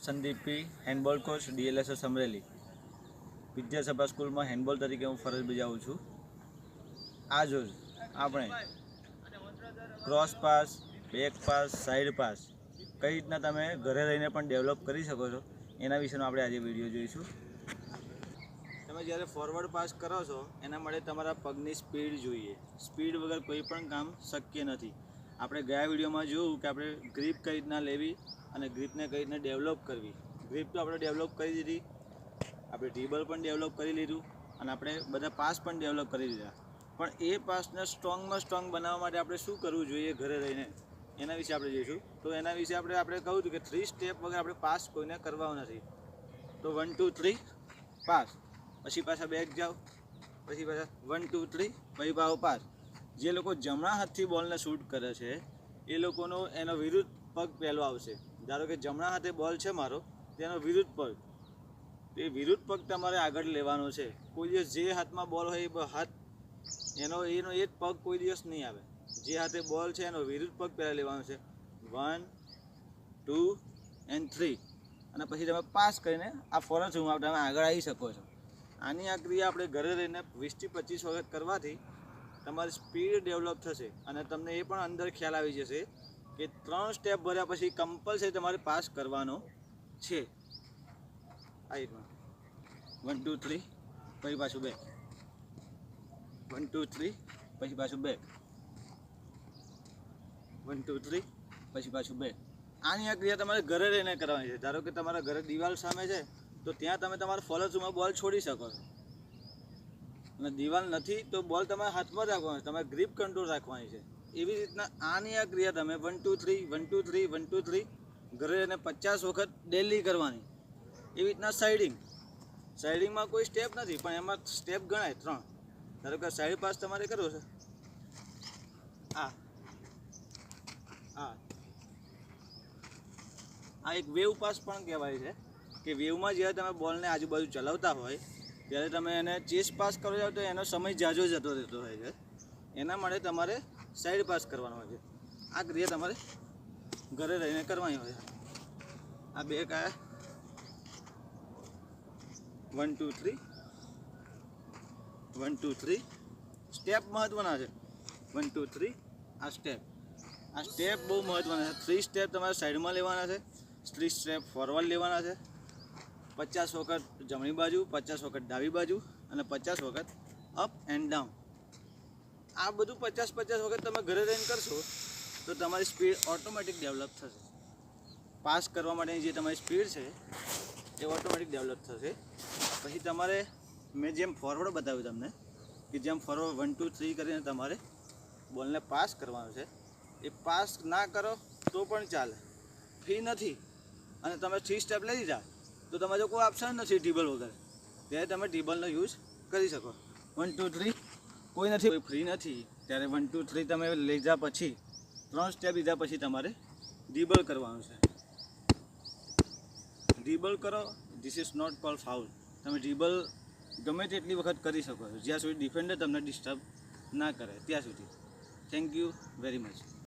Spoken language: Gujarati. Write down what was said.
સંદીપી handball coach DLSS Amreli Vidyasabha સ્કૂલમાં હેન્ડબોલ તરીકે હું ફરજ બજાવું છું. આજ રોજ આપણે cross pass, back pass, side pass કઈ રીતના તમે ઘરે રહીને પણ ડેવલપ કરી શકો છો એના વિશેનો આપણે આજે વિડીયો જોઈશું. તમે જ્યારે ફોરવર્ડ પાસ કરો છો એના માટે તમારા પગની સ્પીડ જોઈએ. સ્પીડ વગર કોઈ પણ કામ શક્ય નથી. આપણે ગયા વિડીયોમાં જોયું કે આપણે ગ્રીપ કઈ રીતના લેવી અને ગ્રીપને કઈ રીતના ડેવલપ કરવી. ગ્રીપ તો આપણે ડેવલપ કરી દીધી, આપણે ડ્રિબલ પણ ડેવલપ કરી લીધું અને આપણે બધા પાસ પણ ડેવલપ કરી દીધા. પણ એ પાસને સ્ટ્રોંગમાં સ્ટ્રોંગ બનાવવા માટે આપણે શું કરવું જોઈએ ઘરે રહીને એના વિશે આપણે જોઈશું. તો એના વિશે આપણે કહ્યું હતું કે 3 સ્ટેપ વગર આપણે પાસ કોઈને કરવા નથી. તો 1 2 3 પાસ, પછી પાછા બેક જાઓ, પછી પાછા 1 2 3 પછી પાછો પાસ. જે લોકો જમણા હાથથી બોલને શૂટ કરે છે એ લોકોનો એનો વિરુદ્ધ પગ પહેલો આવશે. ધારો કે જમણા હાથે બોલ છે મારો, તેનો વિરુદ્ધ પગ, એ વિરુદ્ધ પગ તમારે આગળ લેવાનો છે. કોઈ દિવસ જે હાથમાં બોલ હોય એ હાથ એનો એ જ પગ કોઈ દિવસ નહીં આવે. જે હાથે બોલ છે એનો વિરુદ્ધ પગ પહેલાં લેવાનો છે. 1 2 and 3 અને પછી તમે પાસ કરીને આ ફોરસ રૂમમાં તમે આગળ આવી શકો છો. આની આ ક્રિયા આપણે ઘરે રહીને 20 થી 25 વખત કરવાથી તમારી સ્પીડ ડેવલપ થશે અને તમને એ પણ અંદર ખ્યાલ આવી જશે કે 3 સ્ટેપ ભર્યા પછી કમ્પલસરી તમારે પાસ કરવાનો છે. આ રીતના 1 2 3 પછી પાછું બેક, 1 2 3 પછી પાછું બેક, 1 2 3 પછી પાછું બેક. આની આ ક્રિયા તમારે ઘરે રહીને કરવાની છે. ધારો કે તમારા ઘરે દિવાલ સામે છે તો ત્યાં તમે તમારા ફોલોઝમાં બોલ છોડી શકો છો. અને દિવાલ નથી તો બોલ તમારા હાથમાં રાખવાનો છે, તમારે ગ્રીપ કંટ્રોલ રાખવાની છે. એવી રીતના આની આ ક્રિયા તમે 1 2 3 1 2 3 1 2 3 ઘરે રહીને 50 વખત ડેલી કરવાની. એવી રીતના સાઇડિંગમાં કોઈ સ્ટેપ નથી પણ એમાં સ્ટેપ ગણાય 3. ધારો કે સાઈડ પાસ તમારે કરવો છે, આ એક વેવ પાસ પણ કહેવાય છે કે વેવમાં જ્યારે તમે બોલને આજુબાજુ ચલાવતા હોય ત્યારે તમે એને ચેસ પાસ કરો જાઓ તો એનો સમય ઝાઝો જતો રહેતો હોય છે. એના માટે તમારે સાઈડ પાસ કરવાનો હોય છે. આ ક્રિયા તમારે ઘરે રહીને કરવાની હોય છે. આ બે કયા 1 2 3 1 2 3 સ્ટેપ મહત્વના છે. 1 2 3 આ સ્ટેપ બહુ મહત્વના છે. 3 સ્ટેપ તમારે સાઈડમાં લેવાના છે, 3 સ્ટેપ ફોરવર્ડ લેવાના છે, 50 વખત જમણી બાજુ, 50 વખત ડાબી બાજુ અને 50 વખત અપ એન્ડ ડાઉન. આ બધું 50 વખત તમે ઘરે રહીને કરશો તો તમારી સ્પીડ ઓટોમેટિક ડેવલપ થશે. પાસ કરવા માટેની જે તમારી સ્પીડ છે એ ઓટોમેટિક ડેવલપ થશે. પછી તમારે મેં જેમ ફોરવર્ડ બતાવ્યું તમને કે જેમ ફોરવર્ડ 1 2 3 કરીને તમારે બોલને પાસ કરવાનો છે. એ પાસ ના કરો તો પણ ચાલે, ફી નથી. અને તમે 3 સ્ટેપ લઈ લીધા તો તમારે કોઈ ઓપ્શન નથી ડ્રિબલ વગર, ત્યારે તમે ડ્રિબલનો યુઝ કરી શકો. 1 2 3 કોઈ નથી, કોઈ ફ્રી નથી. ત્યારે 1 2 3 તમે લીધા પછી 3 સ્ટેપ લીધા પછી તમારે ડ્રિબલ કરવાનું છે. ડ્રિબલ કરો, this is not call foul. તમે ડ્રિબલ ગમે તેટલી વખત કરી શકો છો જ્યાં સુધી ડિફેન્ડર તમને ડિસ્ટર્બ ના કરે ત્યાં સુધી. Thank you very much.